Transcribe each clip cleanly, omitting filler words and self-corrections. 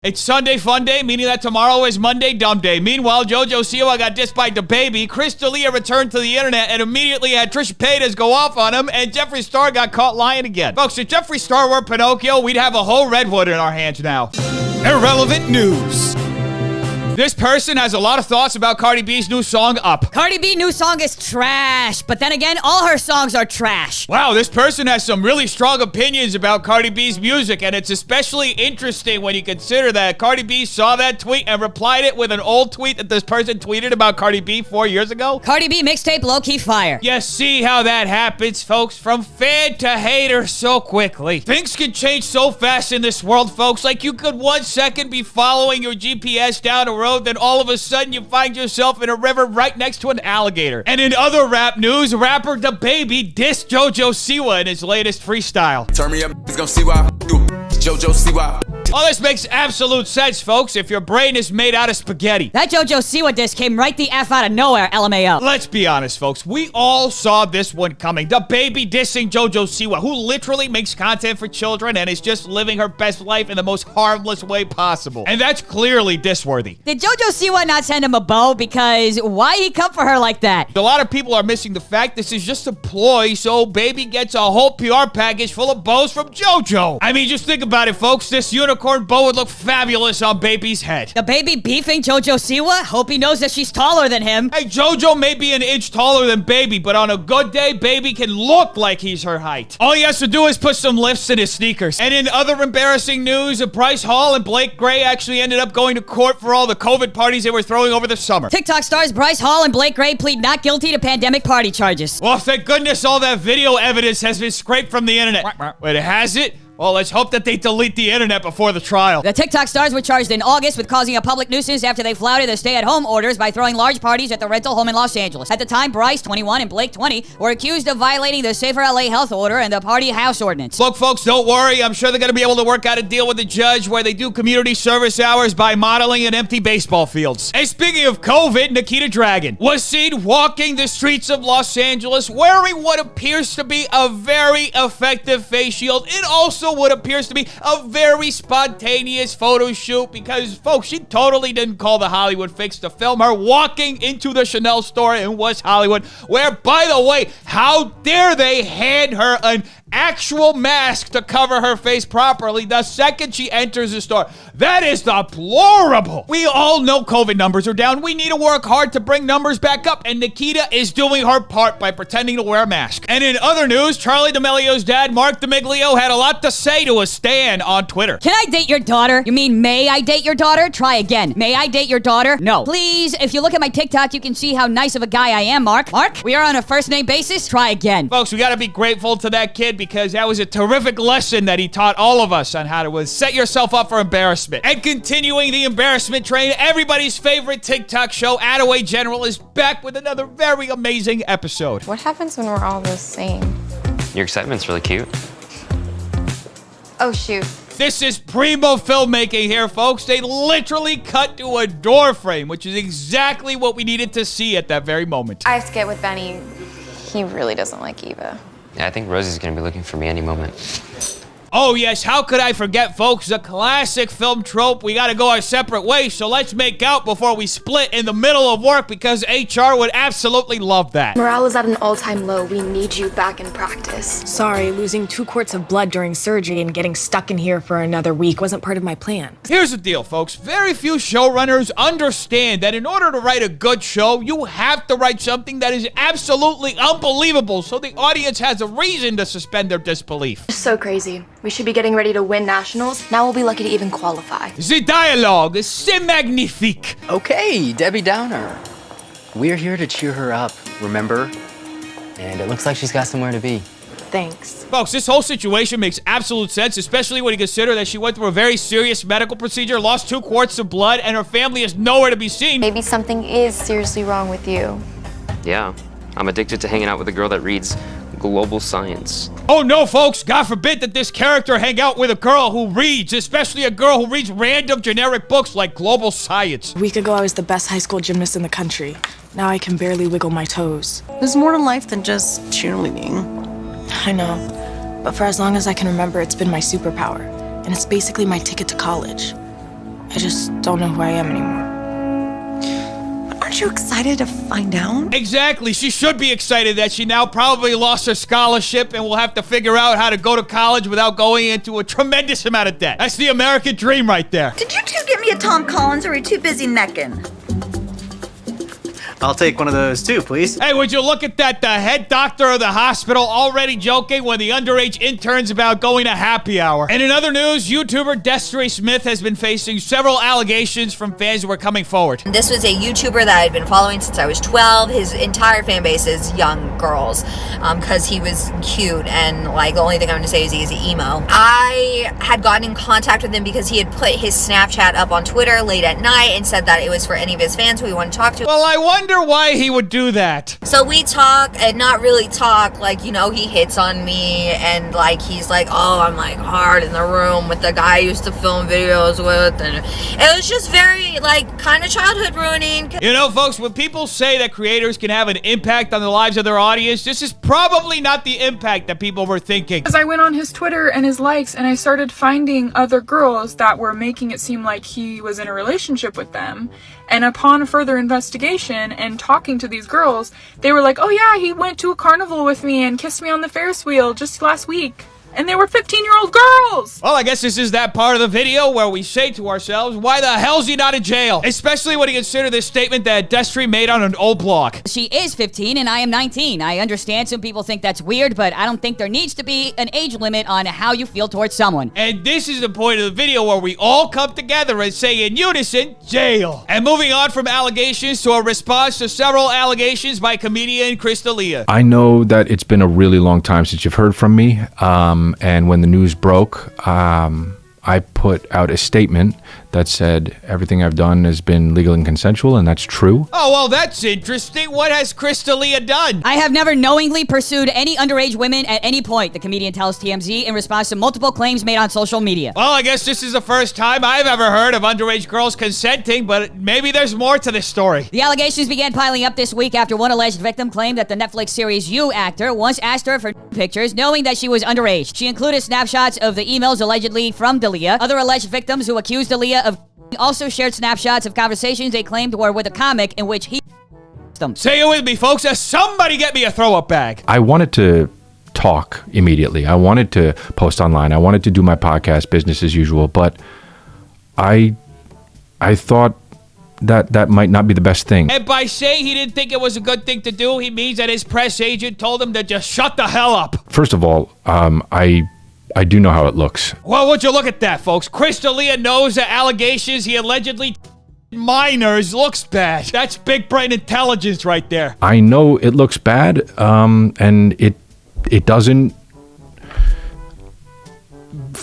It's Sunday Fun Day, meaning that tomorrow is Monday Dumb Day. Meanwhile, JoJo Siwa got dissed by DaBaby, Chris D'Elia returned to the internet and immediately had Trisha Paytas go off on him, and Jeffree Star got caught lying again. Folks, if Jeffree Star were Pinocchio, we'd have a whole redwood in our hands now. Irrelevant news. This person has a lot of thoughts about Cardi B's new song, Up. Cardi B's new song is trash, but then again, all her songs are trash. Wow, this person has some really strong opinions about Cardi B's music, and it's especially interesting when you consider that Cardi B saw that tweet and replied it with an old tweet that this person tweeted about Cardi B 4 years ago. Cardi B mixtape low-key fire. You see how that happens, folks? From fan to hater so quickly. Things can change so fast in this world, folks. Like, you could 1 second be following your GPS down a road, then all of a sudden you find yourself in a river right next to an alligator. And in other rap news, rapper DaBaby dissed JoJo Siwa in his latest freestyle. Turn me up, it's gonna see why I do JoJo Siwa. All this makes absolute sense, folks, if your brain is made out of spaghetti. That JoJo Siwa diss came right the F out of nowhere, LMAO. Let's be honest, folks. We all saw this one coming. DaBaby dissing JoJo Siwa, who literally makes content for children and is just living her best life in the most harmless way possible. And that's clearly diss-worthy. Did JoJo Siwa not send him a bow? Because why he come for her like that? A lot of people are missing the fact this is just a ploy, so Baby gets a whole PR package full of bows from JoJo. I mean, just think about it, folks. This unicorn bow would look fabulous on Baby's head. DaBaby beefing JoJo Siwa? Hope he knows that she's taller than him. Hey, JoJo may be an inch taller than Baby, but on a good day, Baby can look like he's her height. All he has to do is put some lifts in his sneakers. And in other embarrassing news, Bryce Hall and Blake Gray actually ended up going to court for all the COVID parties they were throwing over the summer. TikTok stars Bryce Hall and Blake Gray plead not guilty to pandemic party charges. Well, thank goodness all that video evidence has been scraped from the internet. Wait, has it? Well, let's hope that they delete the internet before the trial. The TikTok stars were charged in August with causing a public nuisance after they flouted the stay-at-home orders by throwing large parties at the rental home in Los Angeles. At the time, Bryce, 21, and Blake, 20, were accused of violating the Safer LA Health Order and the Party House Ordinance. Look, folks, don't worry. I'm sure they're going to be able to work out a deal with the judge where they do community service hours by modeling in empty baseball fields. And speaking of COVID, Nikita Dragun was seen walking the streets of Los Angeles wearing what appears to be a very effective face shield. It also what appears to be a very spontaneous photo shoot because, folks, she totally didn't call the Hollywood Fix to film her walking into the Chanel store in West Hollywood, where, by the way, how dare they hand her an actual mask to cover her face properly the second she enters the store. That is deplorable. We all know COVID numbers are down. We need to work hard to bring numbers back up, and Nikita is doing her part by pretending to wear a mask. And in other news, Charlie D'Amelio's dad, Mark D'Amiglio, had a lot to say to a stan on Twitter. Can I date your daughter? You mean, may I date your daughter? Try again. May I date your daughter? No. Please, if you look at my TikTok, you can see how nice of a guy I am, Mark. Mark, we are on a first-name basis? Try again. Folks, we gotta be grateful to that kid because that was a terrific lesson that he taught all of us on how to set yourself up for embarrassment. And continuing the embarrassment train, everybody's favorite TikTok show, Attaway General, is back with another very amazing episode. What happens when we're all the same? Your excitement's really cute. Oh, shoot. This is primo filmmaking here, folks. They literally cut to a door frame, which is exactly what we needed to see at that very moment. I have to get with Benny. He really doesn't like Eva. Yeah, I think Rosie's gonna be looking for me any moment. Oh yes, how could I forget, folks? The classic film trope, we gotta go our separate ways, so let's make out before we split in the middle of work because HR would absolutely love that. Morale is at an all-time low. We need you back in practice. Sorry, losing 2 quarts of blood during surgery and getting stuck in here for another week wasn't part of my plan. Here's the deal, folks. Very few showrunners understand that in order to write a good show, you have to write something that is absolutely unbelievable so the audience has a reason to suspend their disbelief. It's so crazy. We should be getting ready to win nationals. Now we'll be lucky to even qualify. The dialogue is c'est magnifique. Okay, Debbie Downer. We're here to cheer her up, remember? And it looks like she's got somewhere to be. Thanks. Folks, this whole situation makes absolute sense, especially when you consider that she went through a very serious medical procedure, lost 2 quarts of blood, and her family is nowhere to be seen. Maybe something is seriously wrong with you. Yeah, I'm addicted to hanging out with a girl that reads global science. Oh no, folks, God forbid that this character hang out with a girl who reads, especially a girl who reads random generic books like global science. A week ago, I was the best high school gymnast in the country. Now I can barely wiggle my toes. There's more to life than just cheerleading. I know, but for as long as I can remember, it's been my superpower, and it's basically my ticket to college. just don't know who I am anymore. But aren't you excited to find out? Exactly. She should be excited that she now probably lost her scholarship and will have to figure out how to go to college without going into a tremendous amount of debt. That's the American dream right there. Did you two get me a Tom Collins, or are you too busy necking? I'll take one of those too, please. Hey, would you look at that? The head doctor of the hospital already joking when the underage intern's about going to happy hour. And in other news, YouTuber Jeffree Smith has been facing several allegations from fans who are coming forward. This was a YouTuber that I'd been following since I was 12. His entire fan base is young girls because he was cute, and like the only thing I'm going to say is he's emo. I had gotten in contact with him because he had put his Snapchat up on Twitter late at night and said that it was for any of his fans who he wanted to talk to. Well, I wonder why he would do that. So we talk, and not really talk, like, you know, he hits on me, and like he's like, oh, I'm like hard in the room with the guy I used to film videos with, and it was just very like kind of childhood ruining. You know, folks, when people say that creators can have an impact on the lives of their audience, this is probably not the impact that people were thinking. As I went on his Twitter and his likes, and I started finding other girls that were making it seem like he was in a relationship with them. And upon further investigation and talking to these girls, they were like, oh yeah, he went to a carnival with me and kissed me on the Ferris wheel just last week. And they were 15-year-old girls! Well, I guess this is that part of the video where we say to ourselves, why the hell's he not in jail? Especially when you consider this statement that Jeffree made on an old blog. She is 15 and I am 19. I understand some people think that's weird, but I don't think there needs to be an age limit on how you feel towards someone. And this is the point of the video where we all come together and say in unison, jail. And moving on from allegations to a response to several allegations by comedian Chris D'Elia. I know that it's been a really long time since you've heard from me. And when the news broke, I put out a statement that said everything I've done has been legal and consensual, and that's true. Oh, well, that's interesting. What has Chris D'Elia done? I have never knowingly pursued any underage women at any point, the comedian tells TMZ in response to multiple claims made on social media. Well, I guess this is the first time I've ever heard of underage girls consenting, but maybe there's more to this story. The allegations began piling up this week after one alleged victim claimed that the Netflix series You actor once asked her for pictures knowing that she was underage. She included snapshots of the emails allegedly from D'Elia. Other alleged victims who accused D'Elia of also shared snapshots of conversations they claimed were with a comic in which he them. Say it with me, folks. Somebody get me a throw-up bag. I wanted to talk immediately. I wanted to post online. I wanted to do my podcast, business as usual, but I thought that might not be the best thing. And by saying he didn't think it was a good thing to do, he means that his press agent told him to just shut the hell up. First of all, I do know how it looks. Well, would you look at that, folks? Chris D'Elia knows the allegations he allegedly minors looks bad. That's big brain intelligence right there. I know it looks bad, and it doesn't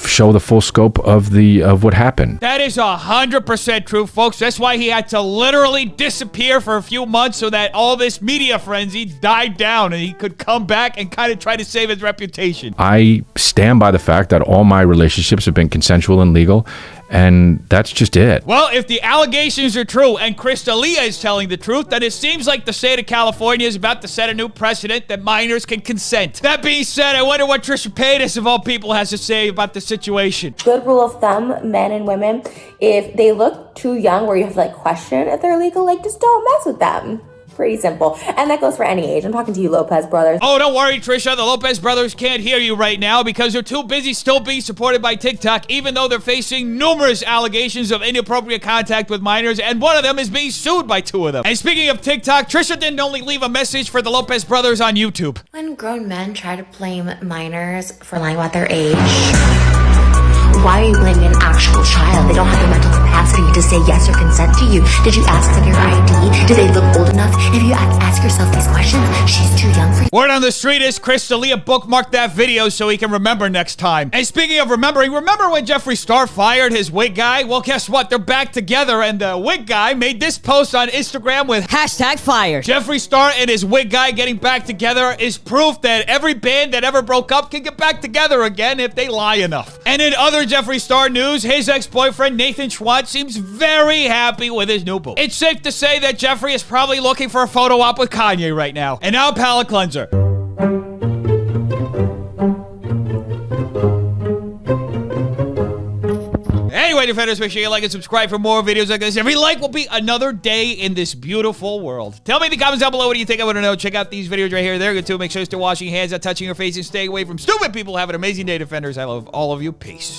show the full scope of what happened. That is 100% true, folks. That's why he had to literally disappear for a few months so that all this media frenzy died down and he could come back and kind of try to save his reputation. I stand by the fact that all my relationships have been consensual and legal, and that's just it. Well, if the allegations are true and Chris D'Elia is telling the truth, then it seems like the state of California is about to set a new precedent that minors can consent. That being said, I wonder what Trisha Paytas, of all people, has to say about the situation. Good rule of thumb, men and women, if they look too young where you have to question if they're legal, just don't mess with them. Pretty simple. And that goes for any age. I'm talking to you, Lopez brothers. Oh, don't worry, Trisha. The Lopez brothers can't hear you right now because they're too busy still being supported by TikTok, even though they're facing numerous allegations of inappropriate contact with minors, and one of them is being sued by two of them. And speaking of TikTok, Trisha didn't only leave a message for the Lopez brothers on YouTube. When grown men try to blame minors for lying about their age, why are you blaming an actual child? They don't have the mental capacity to say yes or consent to you. Did you ask for their ID? Do they look old enough? If you ask yourself these questions, she's too young for you. Word on the street is Chris D'Elia bookmarked that video so he can remember next time. And speaking of remembering, remember when Jeffree Star fired his wig guy? Well, guess what? They're back together, and the wig guy made this post on Instagram with #fired. Jeffree Star and his wig guy getting back together is proof that every band that ever broke up can get back together again if they lie enough. And in other Jeffree Star news, his ex-boyfriend Nathan Schwandt seems very happy with his new boo. It's safe to say that Jeffree is probably looking for a photo op with Kanye right now. And now palate cleanser. Anyway, defenders, make sure you like and subscribe for more videos like this. Every like will be another day in this beautiful world. Tell me in the comments down below what do you think I want to know. Check out these videos right here. They're good too. Make sure you're still washing your hands, not touching your face, and staying away from stupid people. Have an amazing day, defenders. I love all of you. Peace.